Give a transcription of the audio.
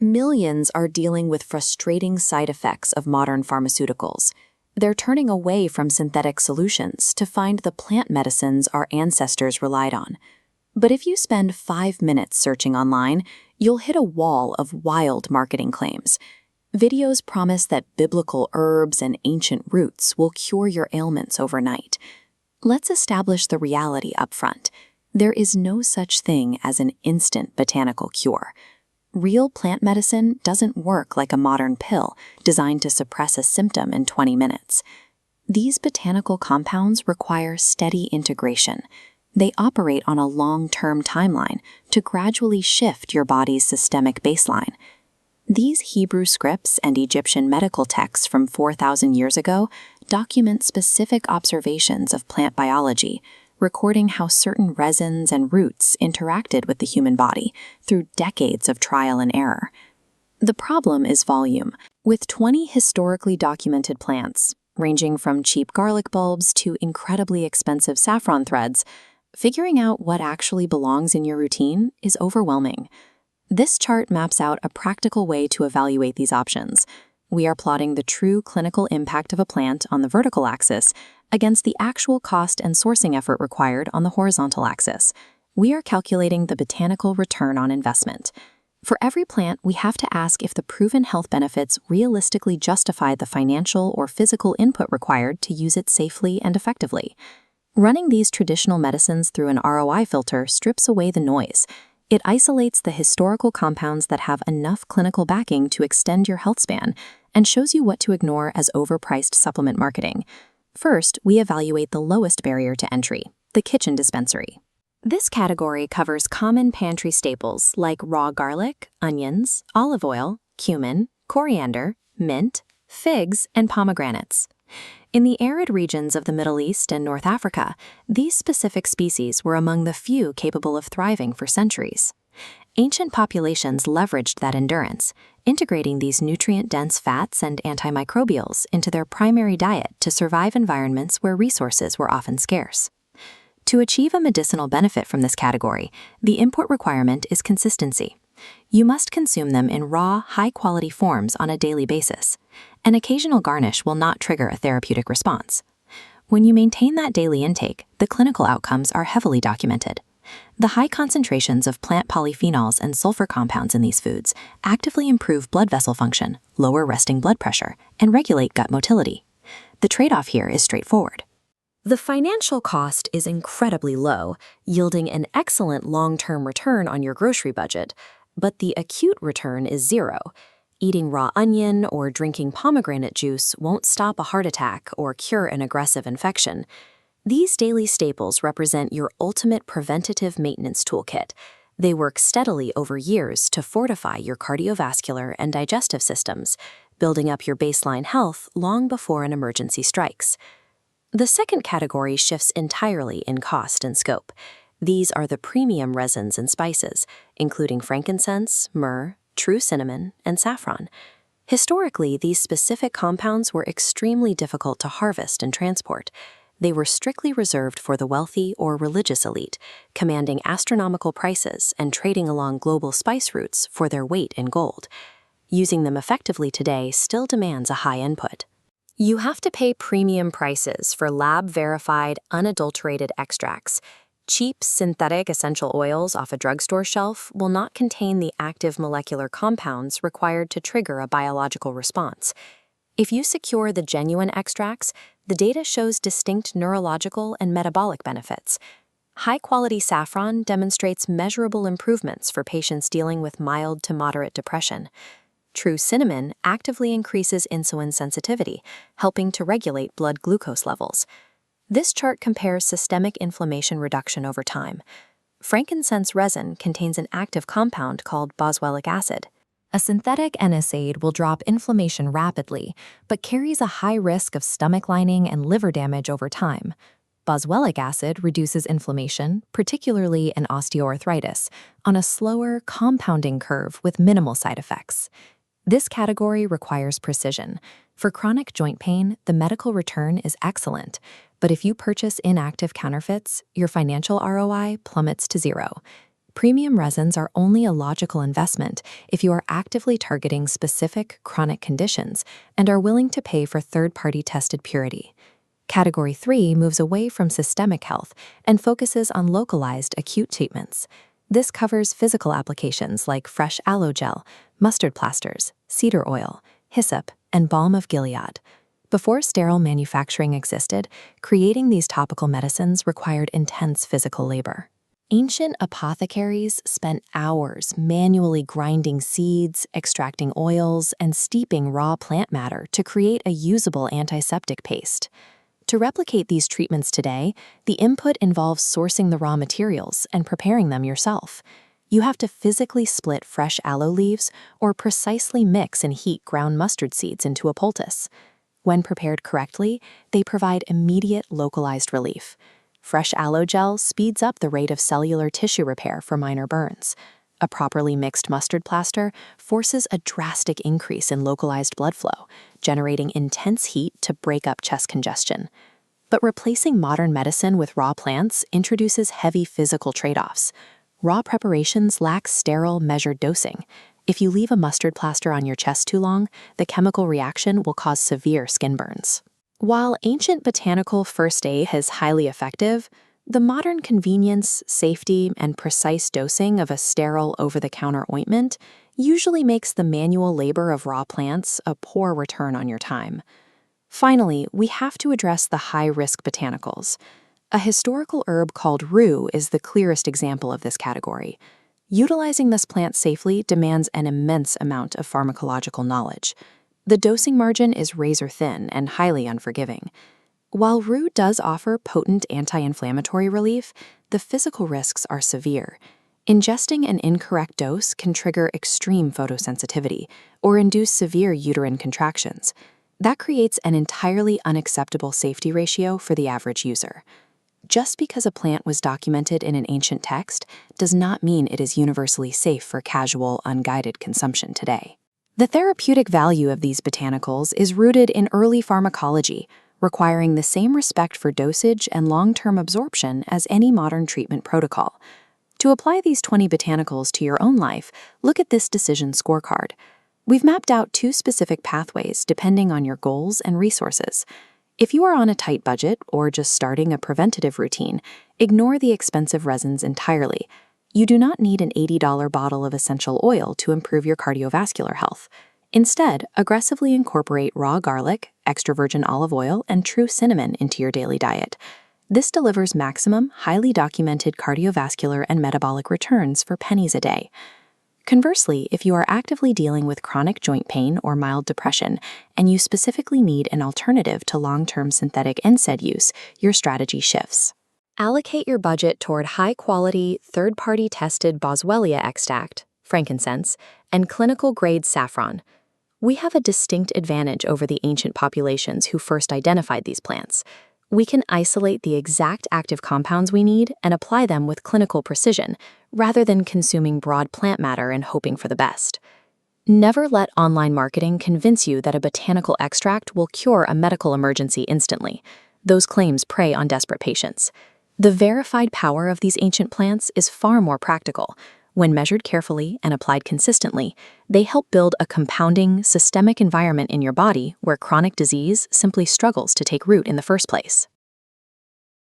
Millions are dealing with frustrating side effects of modern pharmaceuticals. They're turning away from synthetic solutions to find the plant medicines our ancestors relied on. But if you spend 5 minutes searching online, you'll hit a wall of wild marketing claims. Videos promise that biblical herbs and ancient roots will cure your ailments overnight. Let's establish the reality up front. There is no such thing as an instant botanical cure. Real plant medicine doesn't work like a modern pill designed to suppress a symptom in 20 minutes. These botanical compounds require steady integration. They operate on a long-term timeline to gradually shift your body's systemic baseline. These Hebrew scripts and Egyptian medical texts from 4,000 years ago document specific observations of plant biology, recording how certain resins and roots interacted with the human body through decades of trial and error. The problem is volume. With 20 historically documented plants, ranging from cheap garlic bulbs to incredibly expensive saffron threads, figuring out what actually belongs in your routine is overwhelming. This chart maps out a practical way to evaluate these options. We are plotting the true clinical impact of a plant on the vertical axis against the actual cost and sourcing effort required on the horizontal axis. We are calculating the botanical return on investment. For every plant, we have to ask if the proven health benefits realistically justify the financial or physical input required to use it safely and effectively. Running these traditional medicines through an ROI filter strips away the noise. It isolates the historical compounds that have enough clinical backing to extend your health span and shows you what to ignore as overpriced supplement marketing. First, we evaluate the lowest barrier to entry, the kitchen dispensary. This category covers common pantry staples like raw garlic, onions, olive oil, cumin, coriander, mint, figs, and pomegranates. In the arid regions of the Middle East and North Africa, these specific species were among the few capable of thriving for centuries. Ancient populations leveraged that endurance, integrating these nutrient-dense fats and antimicrobials into their primary diet to survive environments where resources were often scarce. To achieve a medicinal benefit from this category, the input requirement is consistency. You must consume them in raw, high-quality forms on a daily basis. An occasional garnish will not trigger a therapeutic response. When you maintain that daily intake, the clinical outcomes are heavily documented. The high concentrations of plant polyphenols and sulfur compounds in these foods actively improve blood vessel function, lower resting blood pressure, and regulate gut motility. The trade-off here is straightforward. The financial cost is incredibly low, yielding an excellent long-term return on your grocery budget, but the acute return is zero. Eating raw onion or drinking pomegranate juice won't stop a heart attack or cure an aggressive infection. These daily staples represent your ultimate preventative maintenance toolkit. They work steadily over years to fortify your cardiovascular and digestive systems, building up your baseline health long before an emergency strikes. The second category shifts entirely in cost and scope. These are the premium resins and spices, including frankincense, myrrh, true cinnamon, and saffron. Historically, these specific compounds were extremely difficult to harvest and transport. They were strictly reserved for the wealthy or religious elite, commanding astronomical prices and trading along global spice routes for their weight in gold. Using them effectively today still demands a high input. You have to pay premium prices for lab-verified, unadulterated extracts. Cheap synthetic essential oils off a drugstore shelf will not contain the active molecular compounds required to trigger a biological response. If you secure the genuine extracts, the data shows distinct neurological and metabolic benefits. High-quality saffron demonstrates measurable improvements for patients dealing with mild to moderate depression. True cinnamon actively increases insulin sensitivity, helping to regulate blood glucose levels. This chart compares systemic inflammation reduction over time. Frankincense resin contains an active compound called boswellic acid. A synthetic NSAID will drop inflammation rapidly, but carries a high risk of stomach lining and liver damage over time. Boswellic acid reduces inflammation, particularly in osteoarthritis, on a slower, compounding curve with minimal side effects. This category requires precision. For chronic joint pain, the medical return is excellent, but if you purchase inactive counterfeits, your financial ROI plummets to zero. Premium resins are only a logical investment if you are actively targeting specific chronic conditions and are willing to pay for third-party tested purity. Category 3 moves away from systemic health and focuses on localized acute treatments. This covers physical applications like fresh aloe gel, mustard plasters, cedar oil, hyssop, and balm of Gilead. Before sterile manufacturing existed, creating these topical medicines required intense physical labor. Ancient apothecaries spent hours manually grinding seeds, extracting oils, and steeping raw plant matter to create a usable antiseptic paste. To replicate these treatments today, the input involves sourcing the raw materials and preparing them yourself. You have to physically split fresh aloe leaves or precisely mix and heat ground mustard seeds into a poultice. When prepared correctly, they provide immediate localized relief. Fresh aloe gel speeds up the rate of cellular tissue repair for minor burns. A properly mixed mustard plaster forces a drastic increase in localized blood flow, generating intense heat to break up chest congestion. But replacing modern medicine with raw plants introduces heavy physical trade-offs. Raw preparations lack sterile, measured dosing. If you leave a mustard plaster on your chest too long, the chemical reaction will cause severe skin burns. While ancient botanical first aid is highly effective, the modern convenience, safety, and precise dosing of a sterile over-the-counter ointment usually makes the manual labor of raw plants a poor return on your time. Finally, we have to address the high-risk botanicals. A historical herb called rue is the clearest example of this category. Utilizing this plant safely demands an immense amount of pharmacological knowledge. The dosing margin is razor-thin and highly unforgiving. While rue does offer potent anti-inflammatory relief, the physical risks are severe. Ingesting an incorrect dose can trigger extreme photosensitivity or induce severe uterine contractions. That creates an entirely unacceptable safety ratio for the average user. Just because a plant was documented in an ancient text does not mean it is universally safe for casual, unguided consumption today. The therapeutic value of these botanicals is rooted in early pharmacology, requiring the same respect for dosage and long-term absorption as any modern treatment protocol. To apply these 20 botanicals to your own life, look at this decision scorecard. We've mapped out 2 specific pathways depending on your goals and resources. If you are on a tight budget or just starting a preventative routine, ignore the expensive resins entirely. You do not need an $80 bottle of essential oil to improve your cardiovascular health. Instead, aggressively incorporate raw garlic, extra virgin olive oil, and true cinnamon into your daily diet. This delivers maximum, highly documented cardiovascular and metabolic returns for pennies a day. Conversely, if you are actively dealing with chronic joint pain or mild depression, and you specifically need an alternative to long-term synthetic NSAID use, your strategy shifts. Allocate your budget toward high-quality, third-party tested Boswellia extract, frankincense, and clinical-grade saffron. We have a distinct advantage over the ancient populations who first identified these plants. We can isolate the exact active compounds we need and apply them with clinical precision, rather than consuming broad plant matter and hoping for the best. Never let online marketing convince you that a botanical extract will cure a medical emergency instantly. Those claims prey on desperate patients. The verified power of these ancient plants is far more practical. When measured carefully and applied consistently, they help build a compounding, systemic environment in your body where chronic disease simply struggles to take root in the first place.